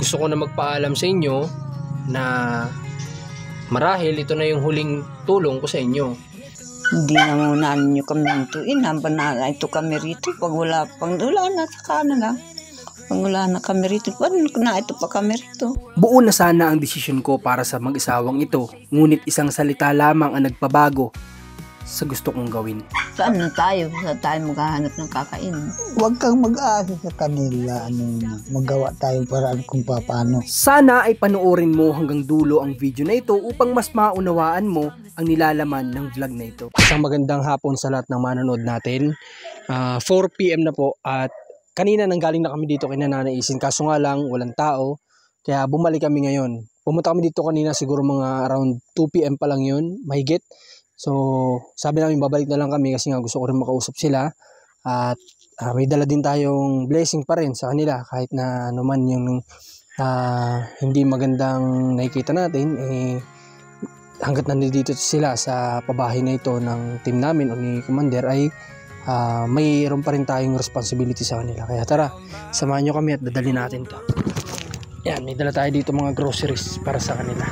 gusto ko na magpaalam sa inyo na marahil ito na yung huling tulong ko sa inyo. Hindi na muna ninyo kami ito. Inaban na ito kami rito. Pag wala na sa kanila. Pag wala na kami rito, paano na ito pa kami rito? Buo na sana ang desisyon ko para sa mag-isawang ito, ngunit isang salita lamang ang nagpabago sa gusto kong gawin. Saan na tayo? Saan tayo maghahanap ng kakain? Huwag kang mag-aasa sa kanila. Magawa tayo paraan kung paano. Sana ay panoorin mo hanggang dulo ang video na ito upang mas maunawaan mo ang nilalaman ng vlog na ito. Isang magandang hapon sa lahat ng manonood natin. 4 PM na po at kanina nanggaling na kami dito kay Nanay Isin, kaso nga lang walang tao kaya bumalik kami ngayon. Pumunta kami dito kanina siguro mga around 2 PM pa lang yun, mahigit. So sabi namin babalik na lang kami kasi nga gusto ko rin makausap sila at may dala din tayong blessing pa rin sa kanila kahit na ano man yung hindi magandang nakikita natin hanggat nandito sila sa pabahay na ito ng team namin o ni Commander ay mayroon pa rin tayong responsibility sa kanila. Kaya tara, samahan nyo kami at dadali natin to. Yan, may dala tayo dito mga groceries para sa kanila.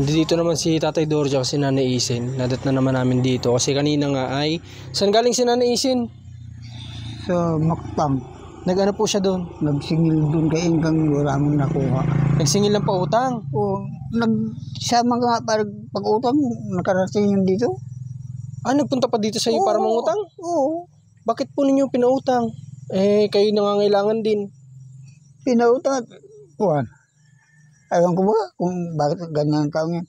Dito naman si Tatay Dorja kasi si Nanay Isin. Nadat na naman namin dito kasi kanina nga ay saan galing si Nanay Isin? Sa Mactang, Nag-ano po siya doon? nagsingil doon kay hanggang wala mong nakuha. Nagsingil lang pa utang. O, sa mga pag-utang, nakarating yun dito. Nagpunta pa dito sa iyo para mangutang? Oo. Bakit po ninyo pinautang? Kayo nangangailangan din. Pinautang. Kuhan. Ayaw ko ba kung bakit ganyan ang taong yan.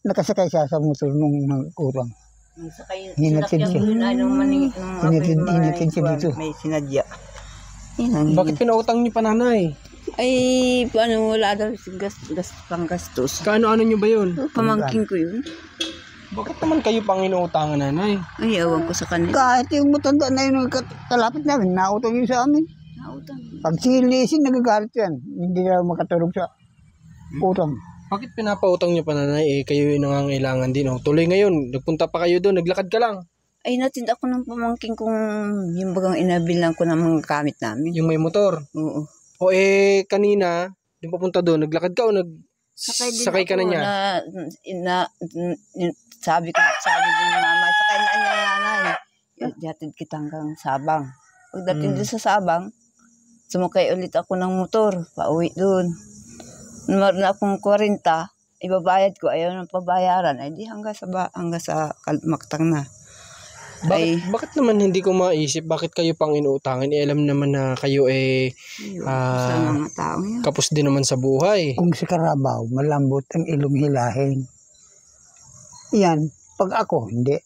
Nakasakay siya sa motor nung nag-utang. Hinatid siya. Hinatid siya dito. May sinadya. Bakit pinautang niyo pa, Nanay? Ay, paano wala daw pang gastos. Kaano-ano niyo ba yun? Pamangkin ko yun. Bakit naman kayo pang inuutangan, Nanay? Ay, awan ko sa kanila. Kahit yung matanda na yun, kalapit namin, nautang yun sa amin. Nautang. Pag silisin, nagagalit yan. Hindi na makatulog sa utang. Bakit pinapautang niyo pa, Nanay? Kayo yung nangangailangan din. Tuloy ngayon, nagpunta pa kayo doon, naglakad ka lang. Ay, natid ako ng pamangkin kung yung bagang inabilan ko ng mga gamit namin. Yung may motor. Oo. Kanina, yung papunta doon, naglakad ka o sakay ka na niya? Sabi din ni mama, sakay na niya nanay. Yatid kita hanggang Sabang. Pagdating doon sa Sabang, sumakay ulit ako ng motor, pauwi doon. Meron na akong 40, ibabayad ko, ayaw ng pabayaran. Ay di hanggang sa Mactang na. Bakit naman hindi ko maisip bakit kayo pang inuutangan? Alam naman na kayo kapos din naman sa buhay. Kung si Karabaw, malambot ang ilong hilahin. Yan, pag ako, hindi.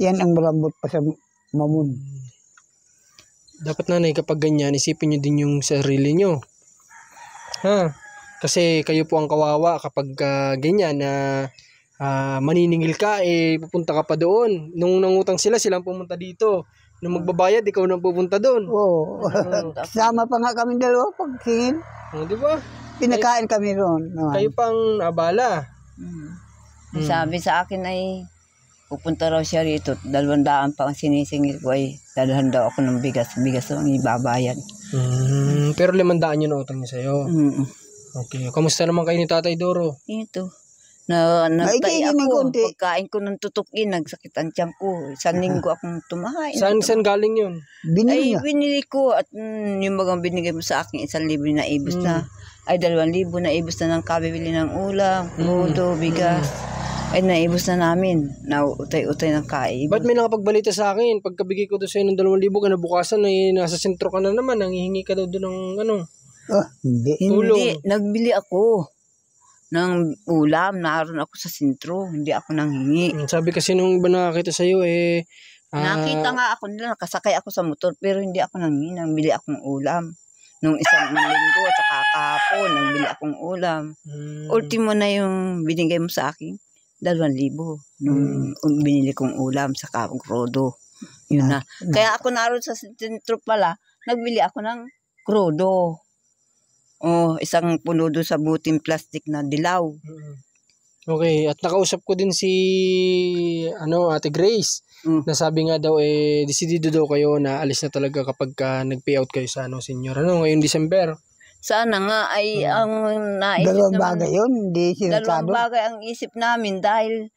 Yan ang malambot pa sa mamon. Dapat, Nanay, kapag ganyan, isipin nyo din yung sarili nyo. Kasi kayo po ang kawawa kapag ganyan na maniningil ka, pupunta ka pa doon. Nung nangutang sila, silang pumunta dito. Nung magbabayad, ikaw nang pupunta doon. Oo. Sama pa nga kami dalawa pagsingin. Di ba? Pinakain kami roon. Kayo pang abala. Sabi sa akin ay pupunta raw siya rito. 200 pa ang sinisingil ko ay dadalhan daw ako ng bigas. Bigas ang ibabayad. Pero 500 yun na utang niya sa'yo. Okay. Kamusta naman kayo ni Tatay Doro? Ito. Nagtay ako. Pagkain ko ng tutukin, nagsakit ang tiyan ko. Isang linggo akong tumahain. Saan galing yun? Binili ko at yung bagang binigay mo sa akin 1,000 na ibos na. Ay 2,000 na ibos na ng kabibili ng ulam, mudo, bigas. Ay naibos na namin. Nautay-utay ng kaibos. Ba't may nakapagbalita sa akin? Pagkabigay ko doon sa'yo ng 2,000, kinabukasan nasa sentro ka na naman. Nanghihingi ka daw doon ng ano? Hindi. Hindi. Nagbili ako ng ulam. Naroon ako sa sentro. Hindi ako nanghingi. Sabi kasi nung iba nakakita sa'yo nakita nga ako nila. Nakasakay ako sa motor pero hindi ako nanghingi. Nagbili akong ulam. Nung isang linggo at saka kahapon, nagbili akong ulam. Ultimo na yung binigay mo sa akin. 2,000 nung binili kong ulam sa krodo. Yun na. Kaya ako naroon sa sentro pala, nagbili ako ng krodo. Oh, isang puno doon sa buting plastic na dilaw. Okay, at nakausap ko din si Ate Grace. Nasabi nga daw decidido daw kayo na alis na talaga kapag nag-payout kayo sa senior. Ngayong December. Sana nga ay ang naisip Dalawang naman. bagay yun, hindi Dalawang sinasado. bagay ang isip namin dahil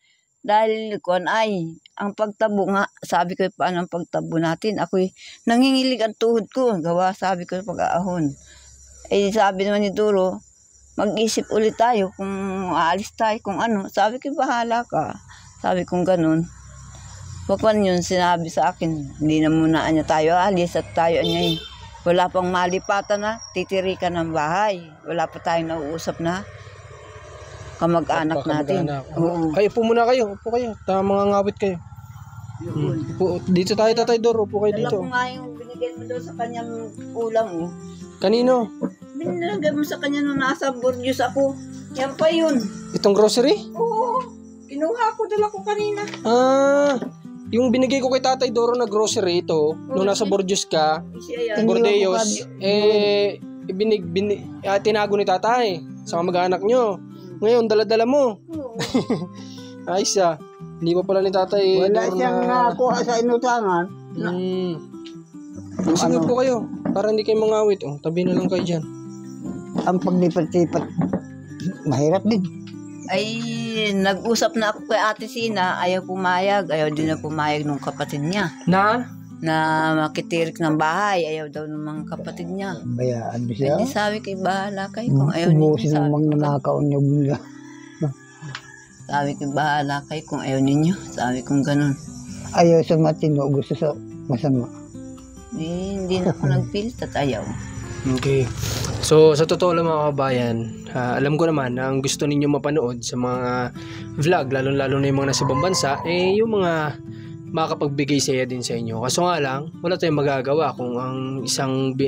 kuan ay ang pagtabo nga, sabi ko paano ang pagtabo natin. Ako'y nangingilig ang tuhod ko. Gawa, sabi ko pag-aahon. Sabi naman ni Duro, mag-isip ulit tayo kung aalis tayo, kung ano. Sabi ko, bahala ka. Sabi kong ganun. Papan yun, sinabi sa akin, hindi na muna niya tayo alis at tayo niya wala pang malipatan na, titirikan ng bahay. Wala pa tayong nauusap na kamag-anak natin. Oo. Ay, upo muna kayo. Upo kayo. Mga ngawit kayo. Dito tayo, Tatay Doro. Upo kayo Dala dito. ko nga yung binigay mo daw sa kanyang ulam. Oh. Kanino? Binilagay mo sa kanya nung nasa Bordeaux ako. Yan pa yun. Itong grocery? Oo. Kinuha ko, dala ko kanina. Yung binigay ko kay Tatay Doro na grocery ito, nung nasa Bordeaux ka, Siya yan. Bordeos, tinago ni Tatay sa kamag-anak nyo. Ngayon, dala-dala mo. Oo. Ayos hindi pa pala ni Tatay Wala Doro siyang nakuha sa inutangan. Sige po kayo, para hindi kayo mangawit. Tabi na lang kayo dyan. Ang paglipat-lipat, mahirap din. Ay, nag-usap na ako kay Ate Sina. Ayaw pumayag. Ayaw din na pumayag nung kapatid niya. Na Makitirik ng bahay. Ayaw daw ng mga kapatid niya. Bayaan mo siya. Hindi sabi kay bahala kayo kung ayaw ninyo. Ubusin ng mga nanakaon nila. Sabi kay bahala kayo kung ayaw ninyo. Sabi kong ganun. Ayaw sa matino, gusto sa masama. Hindi na ako nagpilit at ayaw. Okay. So, sa totoo lang mga kabayan, alam ko naman na ang gusto ninyo mapanood sa mga vlog, lalo-lalo na yung mga nasa ibang bansa, yung mga makapagbigay saya din sa inyo. Kaso nga lang, wala tayong magagawa kung ang isang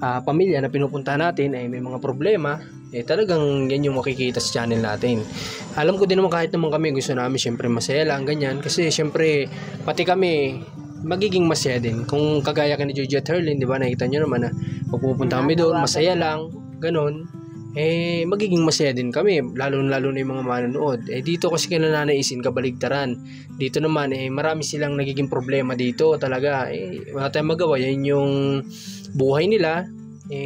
pamilya na pinupunta natin ay may mga problema, talagang yan yung makikita sa channel natin. Alam ko din naman kahit naman kami gusto namin syempre masaya lang, ganyan. Kasi syempre, pati kami, magiging masaya din. Kung kagaya ka ni Jojo at Herlin, di ba, nakita nyo naman na pupunta kami doon, masaya lang, ganun, magiging masaya din kami, lalo na yung mga manonood. Dito kasi kila nanaisin, kabaligtaran. Dito naman, marami silang nagiging problema dito, talaga, wala tayong magawa, yan yung buhay nila,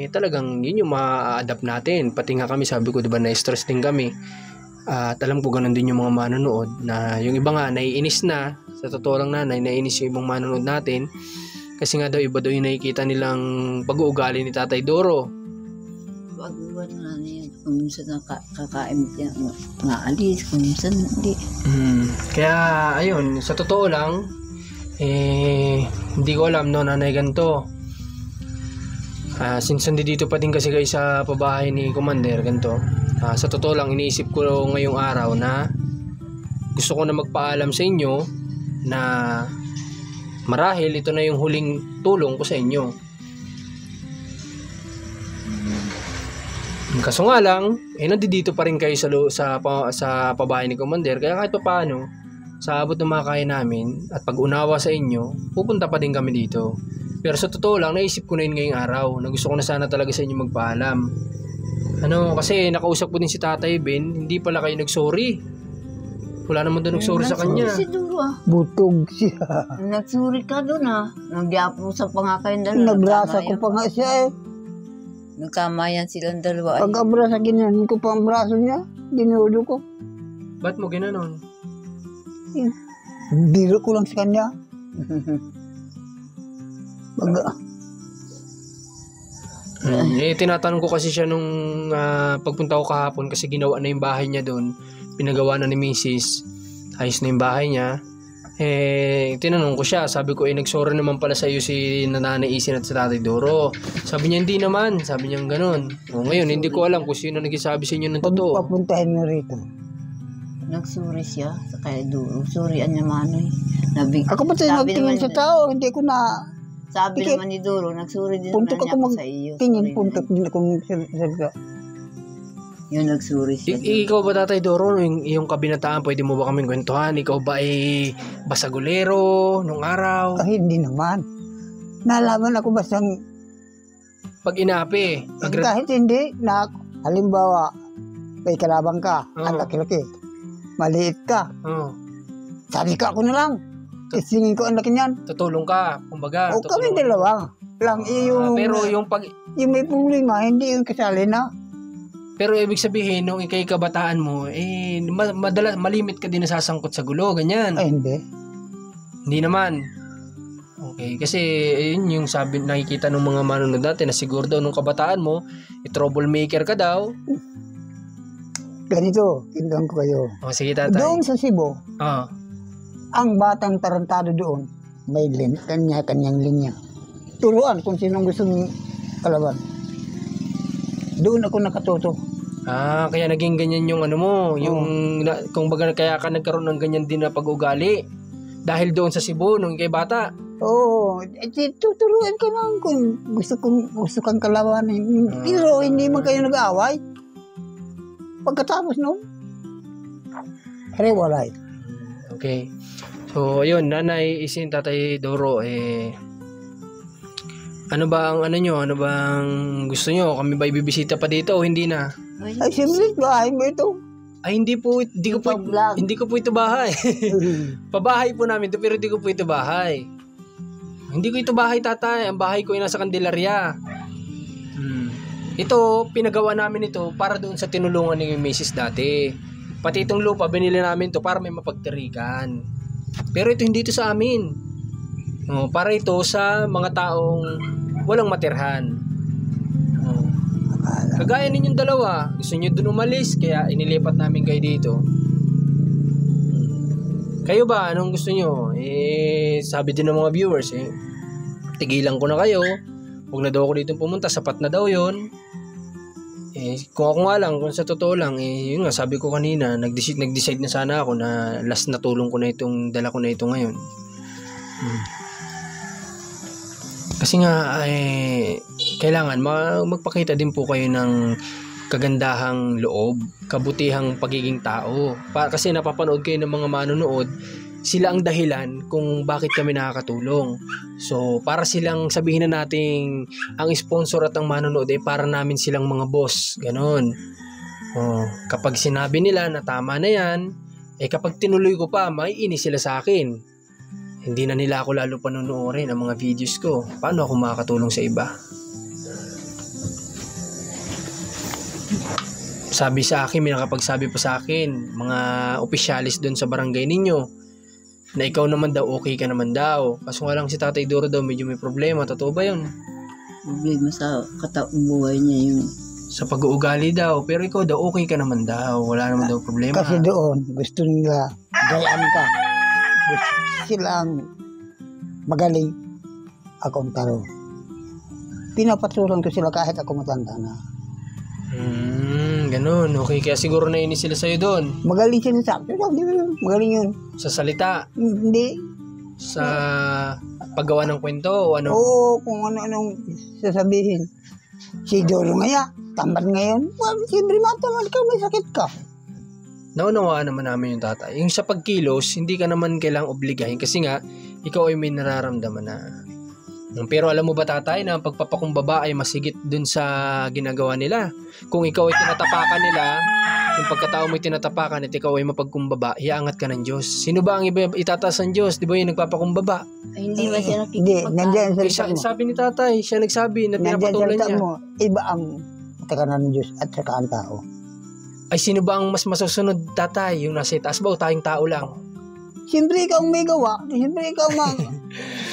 talagang yun yung ma-adapt natin. Pati nga kami, sabi ko, di ba, na-stress din kami. At alam ko ganun din yung mga manonood, na yung iba nga, naiinis na. Sa totoo lang nanay, nainis yung ibang manonood natin kasi nga daw iba daw yung nakikita nilang pag-uugali ni Tatay Doro. Wag na niya. Kung minsan kakain niya, maalis. Kung minsan hindi. Kaya ayun, sa totoo lang, hindi ko alam no, nanay ganito. Since dito pa din kasi kayo sa pabahay ni Commander, ganito. Sa totoo lang, iniisip ko ngayong araw na gusto ko na magpaalam sa inyo na marahil ito na yung huling tulong ko sa inyo. Kaso nga lang, nandito pa rin kayo sa pabahay ni Commander, kaya kahit pa paano, sa abot ng mga kaya namin at pag-unawa sa inyo, pupunta pa din kami dito. Pero sa totoo lang, naisip ko na yun ngayong araw, na gusto ko na sana talaga sa inyo magpaalam. Kasi nakausap ko din si Tatay Ben, hindi pala kayo nag-sorry. Wala naman doon nagsorry sa kanya. Si Duro Butog siya. Nagsuri ka doon Nagyapo sa pangakain dalawa. Nabrasa ko pa nga siya Nagkamayan silang dalawa. Pag abrasa, ginanon ko pa ang braso niya. Dinudo ko. Ba't mo ginanon? Biro ko lang sa kanya. Tinatanong ko kasi siya nung pagpunta ko kahapon kasi ginawa na yung bahay niya doon. Pinagawa na ni Mrs. Ayos na yung bahay niya. Tinanong ko siya. Sabi ko, nagsorry naman pala sa iyo si Nanay Isin at si Tatay Doro. Sabi niya, hindi naman. Sabi niya ganun. Ngayon, hindi ko alam kung sino nagsasabi sa inyo ng totoo. Papuntahin mo rito. Nagsuri siya sa kay Duro. Surian niya manoy. Ako ba tayo magtingin sa tao? Hindi ko na... Sabi naman ni Duro, nagsuri din puntok naman ako niya sa iyo. Tingin, puntok din ako magsalita. Yung nagsuri siya. Ikaw ba, Tatay Doro, yung kabinataan, pwede mo ba kaming kwentuhan? Ikaw ba ay basagulero nung araw? Hindi naman. Nalaman ako bastang Pag inapi. Kahit hindi, na halimbawa, may kalabang ka, ang laki-laki, maliit ka, sabi ka ako na lang, isingin ko ang laki niyan. Tutulong ka, kumbaga. O kami dalawa lang, pero yung may problema, hindi yung kasali na. Pero ibig sabihin, nung ikay kabataan mo, malimit ka din nasasangkot sa gulo, ganyan. Ay, hindi. Hindi naman. Okay, kasi yun yung sabi, nakikita ng mga manunod dati na siguro daw nung kabataan mo, troublemaker ka daw. Ganito, kintuhan ko kayo. O, sige tatay. Doon sa Cebu, Ah. ang batang tarantado doon, may kanya-kanyang linya. Turuan kung sinong gusto mong kalaban. Doon ako nakatuto. Kaya naging ganyan yung ano mo, yung kung baga kaya ka nagkaroon ng ganyan din na pag-ugali dahil doon sa Cebu nung ikay bata. Oo, tuturuan ka lang kung gusto kang kalabanin. Pero hindi man kayo nag-aaway. Pagkatapos noon, rewalay. Okay. So, ayun, Nanay Isin, Tatay Doro, ano ba ang ano nyo? Ano bang gusto nyo? Kami ba ibibisita pa dito o hindi na? Ay, siyempre, bahay mo ito. Ay, hindi ko po ito bahay. Pabahay po namin ito, pero hindi ko po ito bahay. Hindi ko ito bahay, tatay. Ang bahay ko ay nasa Candelaria. Ito, pinagawa namin ito para doon sa tinulungan ni Mrs. dati. Pati itong lupa, binili namin ito para may mapagtirikan. Pero ito hindi ito sa amin. Para ito sa mga taong walang matirhan. Kagaya ninyong dalawa, gusto nyo doon umalis, kaya inilipat namin kayo dito. Kayo ba, anong gusto nyo? Sabi din ng mga viewers, tigilan ko na kayo. Huwag na daw ako dito pumunta, sapat na daw yon. Kung ako nga lang, kung sa totoo lang, yun nga, sabi ko kanina, nag-decide na sana ako na last na tulong ko na itong, dala ko na ito ngayon. Kasi nga, kailangan magpakita din po kayo ng kagandahang loob, kabutihang pagiging tao. Kasi napapanood kayo ng mga manonood, sila ang dahilan kung bakit kami nakakatulong. So, para silang sabihin na nating ang sponsor at ang manonood para namin silang mga boss. Ganon. Kapag sinabi nila na tama na yan, kapag tinuloy ko pa, maiinis sila sa akin. Hindi na nila ako lalo panunuorin ang mga videos ko. Paano ako makakatulong sa iba? Sabi sa akin, may nakapagsabi pa sa akin, mga opisyalis doon sa barangay ninyo, na ikaw naman daw, okay ka naman daw. Kaso nga lang si Tatay Doro daw, medyo may problema. Totoo ba yun? Problema sa buhay niya yung... Sa pag-uugali daw. Pero ikaw daw, okay ka naman daw. Wala naman daw problema. Kasi doon, gusto nila, gayaan ka. Gusto silang magaling. Ako ang taro. Pinapatulang ko sila kahit ako matanda na. Ganun. Okay, kaya siguro nainis sila sa'yo doon. Magaling sila sa akin. Magaling yun. Sa salita? Hindi. Sa paggawa ng kwento o ano? Oo, kung ano-anong sasabihin. Si Doro ngaya, tamad ngayon. Well, siyempre matamad ka, may sakit ka. Naunawaan naman namin yung tatay. Yung sa pagkilos, hindi ka naman kailangang obligahin kasi nga, ikaw ay may nararamdaman na. Pero alam mo ba tatay na ang pagpapakumbaba ay masigit dun sa ginagawa nila? Kung ikaw ay tinatapakan nila, yung pagkatao mo ay tinatapakan at ikaw ay mapagkumbaba, iaangat ka ng Diyos. Sino ba ang iba itataas ng Diyos? Di ba yung nagpapakumbaba? Ay, hindi ba siya Hindi, nandiyan sa litan mo. Sabi ni tatay, siya nagsabi na pinapatulan niya. mo, iba ang takanan ng Diyos at saka ang tao. Ay sino ba ang mas masusunod tatay? Yung nasa itaas ba o tayong tao lang? Siyempre ikaw ang may gawa. Siyempre ikaw ang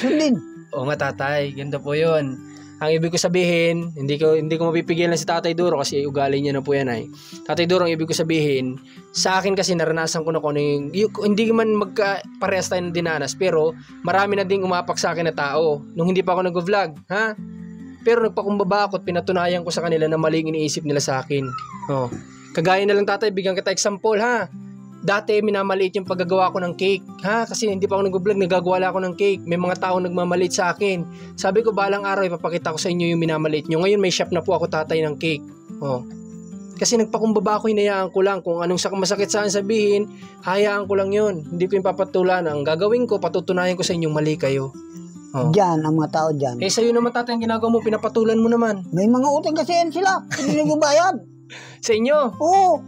sundin. Oo nga tatay, ganda po yun. Ang ibig ko sabihin, hindi ko mapipigilan si Tatay Duro kasi ugali niya na po yan ay. Tatay Duro, ang ibig ko sabihin, sa akin kasi naranasan ko na kung ano hindi man magka-parehas tayo ng dinanas, pero marami na ding umapak sa akin na tao nung hindi pa ako nag-vlog, ha? Pero nagpakumbaba ako at pinatunayan ko sa kanila na maling iniisip nila sa akin. Kagaya na lang tatay, bigyan kita example, ha? Dati minamaliit yung paggagawa ko ng cake, ha? Kasi hindi pa ako nag-vlog, nagagawa ako ng cake. May mga tao nagmamaliit sa akin. Sabi ko, balang araw ipapakita ko sa inyo yung minamaliit nyo. Ngayon may shop na po ako tatay ng cake. Kasi nagpakumbaba ako, hinayaan ko lang. Kung anong masakit sa akin sabihin, hayaan ko lang yun. Hindi ko yung papatulan. Ang gagawin ko, patutunayan ko sa inyo, mali kayo. Oh. Diyan, ang mga tao diyan. Kaya sa'yo naman tatay, ang ginagawa mo, pinapatulan mo naman. May mga utang kasi yan sila. Hindi nagbabayad. Sa inyo, Oo.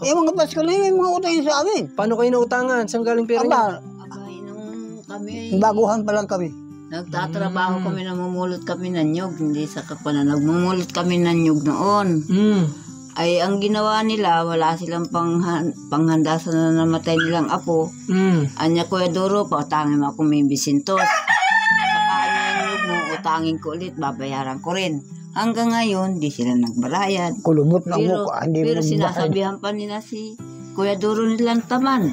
Eh, mga Pasko na yun, may mga utang yun sa amin. paano kayo nautangan? Saan galing pera niyo? Aba, Abay, nung kami baguhan pa lang kami. nagtatrabaho kami, namumulot kami ng nyug, hindi sa kapana, nagmumulot kami ng nyug noon. Hmm. Ay, ang ginawa nila, wala silang panghanda sa namatay nilang apo. Hmm. Anya Kuya Duro, pautangin mo ako may bisintos. Saka anya yung nyug mo, utangin ko ulit, babayaran ko rin. Hanggang ngayon, di sila nagbalayad. Kulubot na Pero, mo, hindi pero mo sinasabihan pa nila si Kuya Duro nilang taman.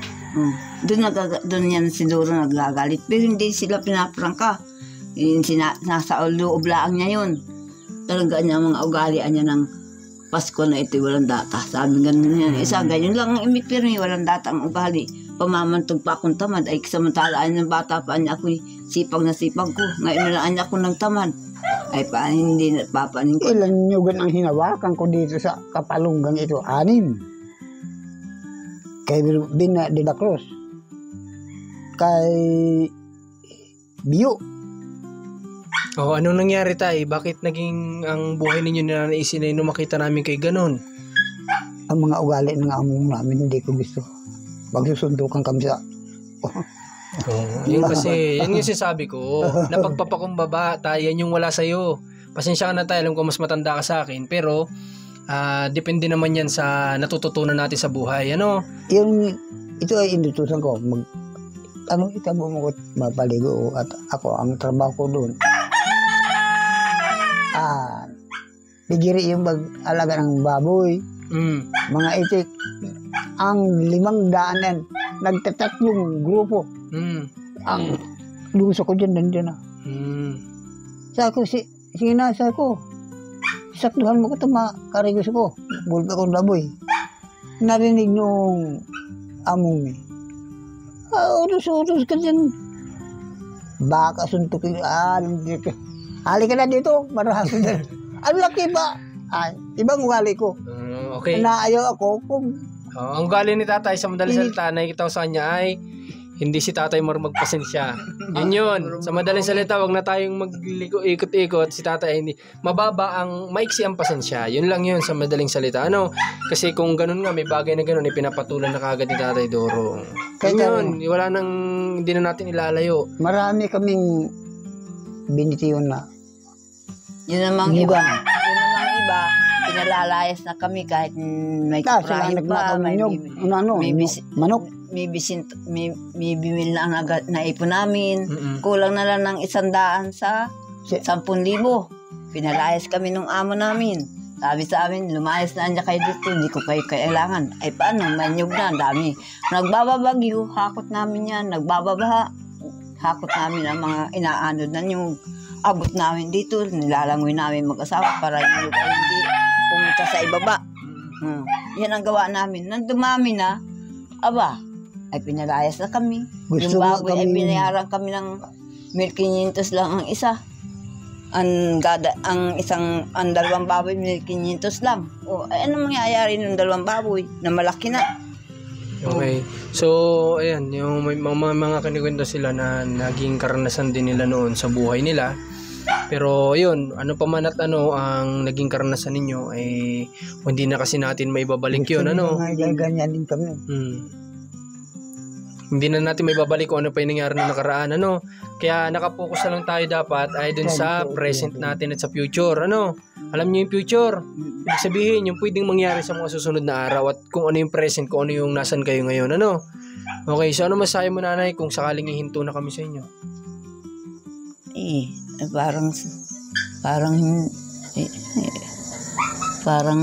Doon yan si Duro nagagalit. Pero hindi sila pinaprangka. Nasa loob lang niya yun. Talaga niya mga ugalian niya ng Pasko na ito walang data. Sabi ganun yan. Isa ganyan lang ang imik pero walang data ang ugali. Pamamantog pa akong tamad. Ay samantalaan ng bata pa niya ako'y sipag na sipag ko. Ngayon na niya ako ng tamad. Ay paano hindi papanin ko. Ilan nyugan ang hinawakan ko dito sa Kapalunggang ito? 6. Kay Bina de la Cruz. Kay Bio. Oh, anong nangyari tay? Bakit naging ang buhay ninyo nanaisin na nung makita namin kay ganon? Ang mga ugali ng among namin, hindi ko gusto. Magsusundukan kami sa... Oh, yun kasi, yan yung sinasabi ko. Napagpapakumbaba, tay, yan yung wala sa'yo. Pasensya ka na tayo, alam ko mas matanda ka sa akin. Pero, depende naman yan sa natututunan natin sa buhay. Ano? Ito ay inutusan ko. Itabo mo ko mapaligo at ako, ang trabaho ko doon. Bigiri yung mag-alaga ng baboy, mga itik. Ang 500 yan, nagtatatlong grupo. Ang luso ko dyan, nandiyan na. Sa ako, sinasa ko, saktuhan mo ko ito, makarigos ko. Bulpa kong baboy. Narinig nung among ni. Utos ka dyan. Baka suntukin, hali ka na dito, marahas na. Ang laki ba? Ibang ugali ko. Okay. Naayaw ako kung Ang ugali ni tatay sa madaling salita, nakikita ko sa kanya ay hindi si tatay magpasensya. Yun. Sa madaling salita, wag na tayong ikot-ikot. Si tatay ay hindi. Mababa ang, maiksi ang pasensya. Yun lang yun sa madaling salita. Ano? Kasi kung ganun nga, may bagay na ganun, ipinapatulan na kagad ni tatay Doro. Yun. Wala nang, hindi na natin ilalayo. marami kaming binitiyon na. Yun namang iba. Pinalalayas na kami kahit may kaprahin pa, may manok. may bimil na naipon namin. Kulang na lang ng 100 sa 10,000. Pinalayas kami nung amo namin. Sabi sa amin, lumayas na niya kayo dito, hindi ko kayo kailangan. Ay paano, manyog na, dami. Nagbababagyo, hakot namin yan. Nagbababaha, hakot namin ang mga inaanod na nyug. Abot namin dito, nilalangoy namin mag-asawa para yung ay hindi pumunta sa ibaba. Yan ang gawa namin. Nang dumami na, ay pinalayas na kami. Yung baboy ay binayaran kami ng 1,500 lang ang isa. Ang dalawang baboy, 1,500 lang. Ano mangyayari ng dalawang baboy na malaki na? Okay. So, ayan, yung mga kinikwento sila na naging karanasan din nila noon sa buhay nila. Pero, yun, ano pa man at ano, ang naging karanasan ninyo ay hindi na kasi natin maibabalik yun, ano? Ganyan din kami. Hindi na natin maibabalik kung ano pa yung nangyari na nakaraan, ano? Kaya nakapokus na lang tayo dapat ay dun sa present natin at sa future, ano? Alam niyo yung future? Ibig sabihin, yung pwedeng mangyari sa mga susunod na araw at kung ano yung present, kung ano yung nasan kayo ngayon, ano? Okay, so ano masahe mo nanay kung sakaling ihinto na kami sa inyo? Parang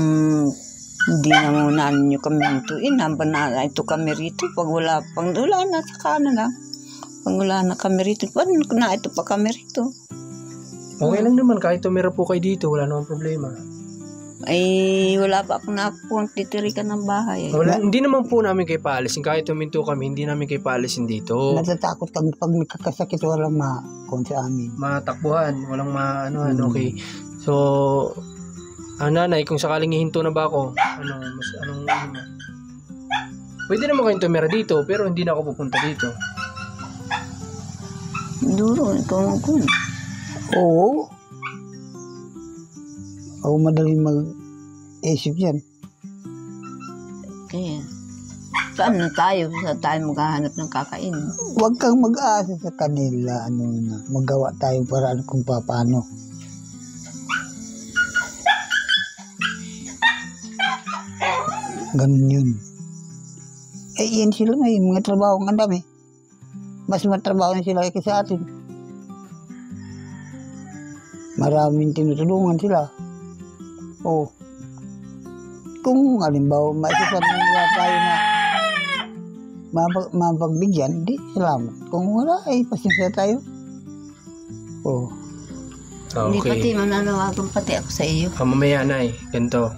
hindi na muna ninyo kami hintuin. Hamba na ito kami rito. Pag wala na, saka na lang. Pag wala na kami rito, paano na ito pa kami rito? Okay lang naman, kahit tumira po kayo dito, wala namang problema. Ay, wala pa akong nakukuha titirikan ng bahay. Wala, hindi naman po namin kayo paalisin. Kahit tuminto kami, hindi namin kayo paalisin dito. Natatakot kami pag nakakasakit, walang makon sa amin. Matakbuhan, walang okay. So, nanay, kung sakaling ihinto na ba ako, pwede naman kayong tumira dito, pero hindi na ako pupunta dito. Duro, ikaw ko. Oo. Ako madaling mag-isip yan. Kaya, saan na tayo? Saan tayo maghahanap ng kakain? Huwag kang mag-aasa sa kanila. Magawa tayong paraan kung paano. Ganun yun. Yan sila ngayon, mga trabaho ang dami. Mas matrabaho na sila kaysa sa atin. Maraming tinutulungan sila. O, kung halimbawa maisipan nila tayo na mapagbigyan, di salamat. Kung wala, ay pasensya tayo. O, Hindi pati mananawagan pati ako sa iyo. Mamaya na ganito.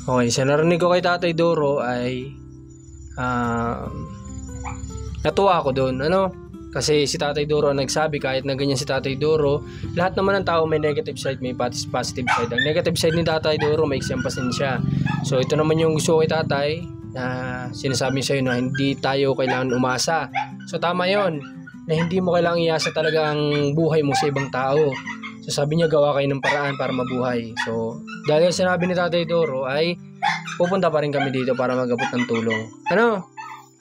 Okay, sa narinig ko kay Tatay Doro ay natuwa ako doon, kasi si Tatay Doro ang nagsabi, kahit na ganyan si Tatay Doro, lahat naman ng tao may negative side, may positive side. Ang negative side ni Tatay Doro, may siyang pasensya. So ito naman yung gusto ko kay Tatay, na sinasabi sa'yo na hindi tayo kailangan umasa. So tama yon, na hindi mo kailangan iasa talaga ang buhay mo sa ibang tao. So sabi niya, gawa kayo ng paraan para mabuhay. So dahil sinabi ni Tatay Doro ay pupunta pa rin kami dito para mag-abot ng tulong.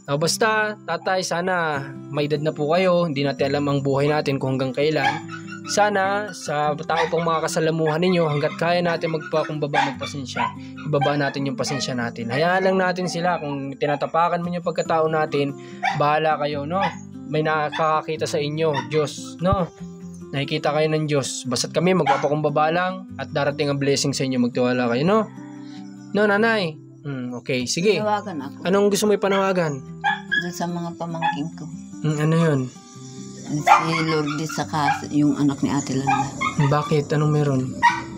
Basta, Tatay, sana may edad na po kayo. Hindi natin alam ang buhay natin kung hanggang kailan. Sana sa tao pong mga kasalamuhan ninyo, hanggat kaya natin magpasensya, ibaba natin yung pasensya natin. Hayaan lang natin sila. Kung tinatapakan mo yung pagkatao natin, bahala kayo, may nakakakita sa inyo, Diyos, nakikita kayo ng Diyos. Basta't kami magpapakumbaba lang at darating ang blessing sa inyo, magtiwala kayo, no, Nanay? Okay, sige. Panawagan ako. Anong gusto mo ipanawagan? Doon sa mga pamangking ko. Ano yun? Si Lourdes saka yung anak ni Ate Landa. Bakit? Anong meron?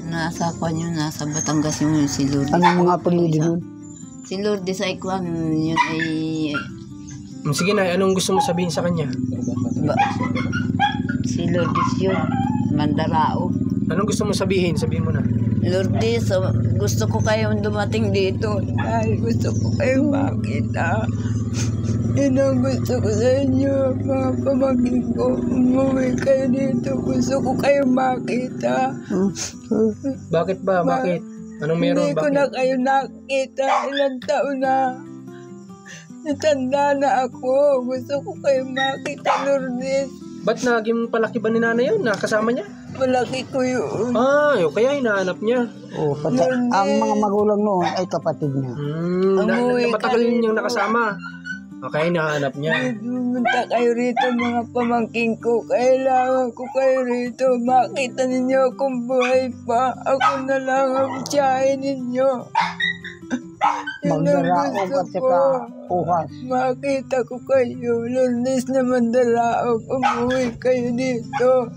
Nasa nasa Batangas yung si Lourdes. anong mga apelido doon? Si Lourdes ay yun ay Sige na, anong gusto mo sabihin sa kanya? si Lourdes yun, Mandarao. Anong gusto mo sabihin? Sabihin mo na. Lourdes, gusto ko kayong dumating dito dahil gusto ko kayong makita. Yun ang gusto ko sa inyo, mga pamangkin ko. Umuwi kayo dito, gusto ko kayong makita. Bakit ba? Bakit? Anong meron? Hindi ko na kayo nakita, ilang taon na. Natanda na ako, gusto ko kayong makita, Lourdes. Ba't naging palaki ba ni nanay yun? Nakasama niya? Malaki ko yun. Kaya hinahanap niya. Ang mga magulang noon ay kapatid niya. Matagal niyang nakasama. Okay, hinahanap niya. Pumunta kayo rito, mga pamangking ko. Kailangan ko kayo rito. Makita ninyo kung buhay pa. Ako na lang ang tiyahin ninyo. Magdaraog at saka uhas. Makita ko kayo. Lourdes na Mandaraog. Umuwi kayo dito.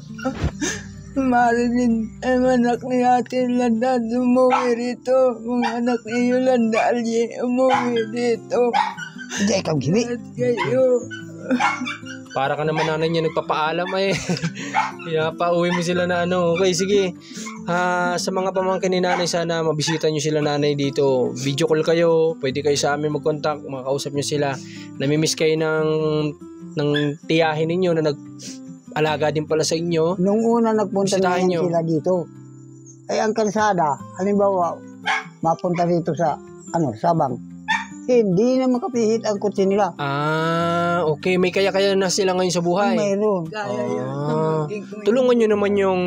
Marilyn, anak ni Ate Landa, umuwi rito. Mga anak ni Yolanda Alye, umuwi dito. Hindi, ikaw gibi. At kayo. Para ka naman nanay niya nagpapaalam Pinapauwi mo sila na Okay, sige. Sa mga pamangkin ni nanay, sana mabisita nyo sila nanay dito. Video call kayo. Pwede kayo sa amin mag-contact. Makausap nyo sila. Namimiss kayo ng tiyahin ninyo na alaga din pala sa inyo. Nung una nagpunta Bisitahin naman nyo. sila dito, ay ang kalsada, halimbawa, mapunta dito sa, Sabang, hindi na makapihit ang kutsi nila. Okay. May kaya-kaya na sila ngayon sa buhay. Mayroon. Kaya yun. Tulungan nyo naman yung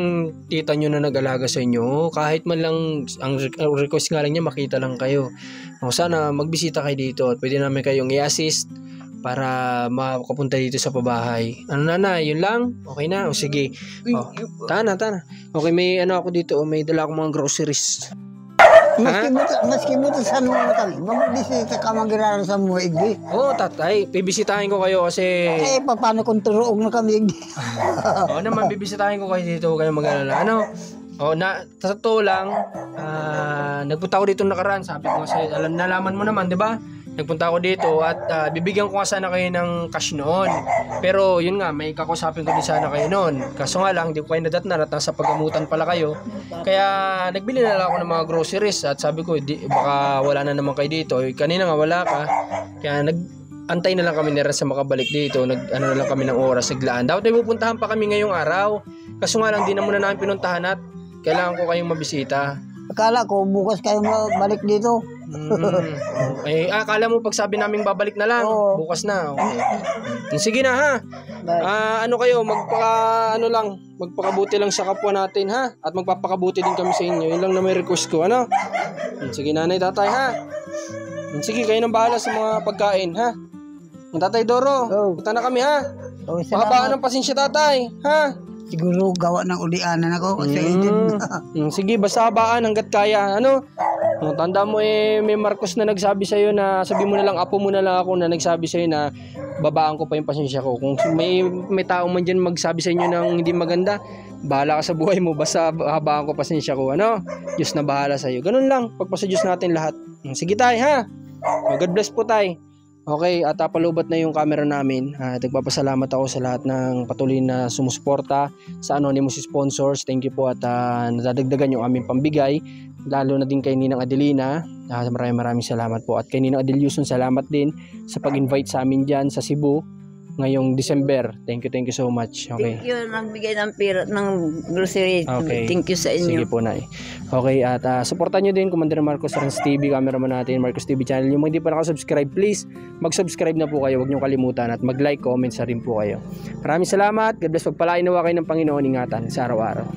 tita nyo na nag-alaga sa inyo. Kahit man lang, ang request nga lang niya, makita lang kayo. Sana magbisita kayo dito at pwede namin kayong i-assist para makapunta dito sa pabahay. Nanay, yun lang? Okay na? Sige. Tana. Okay, may ako dito. May dala akong mga groceries. Maski mo sa nung kami, magbisita ka magiraran sa mga igdi. Tatay, bibisitahin ko kayo kasi... Paano kung turoog na kami igdi? Naman, bibisitahin ko kayo dito. Huwag kayong mag-alala. Sa totoo lang, nagpunta ako dito nakaraan. Sabi ko kasi, nalaman mo naman, di ba? Nagpunta ako dito at bibigyan ko nga sana kayo ng cash noon. Pero yun nga, may kakusapin ko din sana kayo noon. Kaso nga lang, di ko kayo nadatnan at nasa pagamutan pala kayo. Kaya nagbili na lang ako ng mga groceries at sabi ko, baka wala na naman kayo dito. Kanina nga wala ka. Kaya antay na lang kami ni Ren sa makabalik dito. Ano na lang kami ng oras, siglaan. Dapat may pupuntahan pa kami ngayong araw. Kaso nga lang, di na muna namin pinuntahan at kailangan ko kayong mabisita. Akala ko bukas kayo balik dito. Akala mo pag sabi namin babalik na lang, Oo. bukas na. Okay. Sige na ha. Ano kayo, magpakabuti lang sa kapwa natin ha. At magpapakabuti din kami sa inyo. Yun lang na may request ko, ano? Sige nanay, tatay ha. Sige, kayo nang bahala sa mga pagkain ha. Tatay Doro, punta na kami ha. Pahabaan ng pasensya tatay ha. Siguro gawa ng ulianan ako sa edit. Sige, basta habaan hanggat kaya. Ano? Tanda mo may Marcos na nagsabi sa'yo na sabi mo na lang, apo mo na lang ako na nagsabi sa'yo na babaan ko pa yung pasensya ko. Kung may tao man dyan magsabi sa inyo ng hindi maganda, bahala ka sa buhay mo, basta habaan ko pasensya ko. Ano? Diyos na bahala sa'yo. Ganun lang, pagpasa Diyos natin lahat. Sige tay ha. God bless po tay. Okay, at palubat na yung camera namin. Nagpapasalamat ako sa lahat ng patuloy na sumusuporta sa Anonymous sponsors. Thank you po at nadadagdagan yung aming pambigay. Lalo na din kay Ninang Adelina. Maraming salamat po. At kay Ninang Adelyuson, salamat din sa pag-invite sa amin dyan sa Cebu ngayong December. Thank you so much. Okay. Thank you, nagbigay ng pera ng grocery. Okay. Thank you sa inyo. Sige po, Nay. Okay, at supportan nyo din Commander Marcos Rans TV, cameraman natin, Marcos TV channel. Yung mga hindi pa nakasubscribe, please, mag-subscribe na po kayo. Huwag nyo kalimutan at mag-like, comment sa rin po kayo. Maraming salamat. God bless. Pagpalain nawa kayo ng Panginoon. Ingatan sa araw-araw.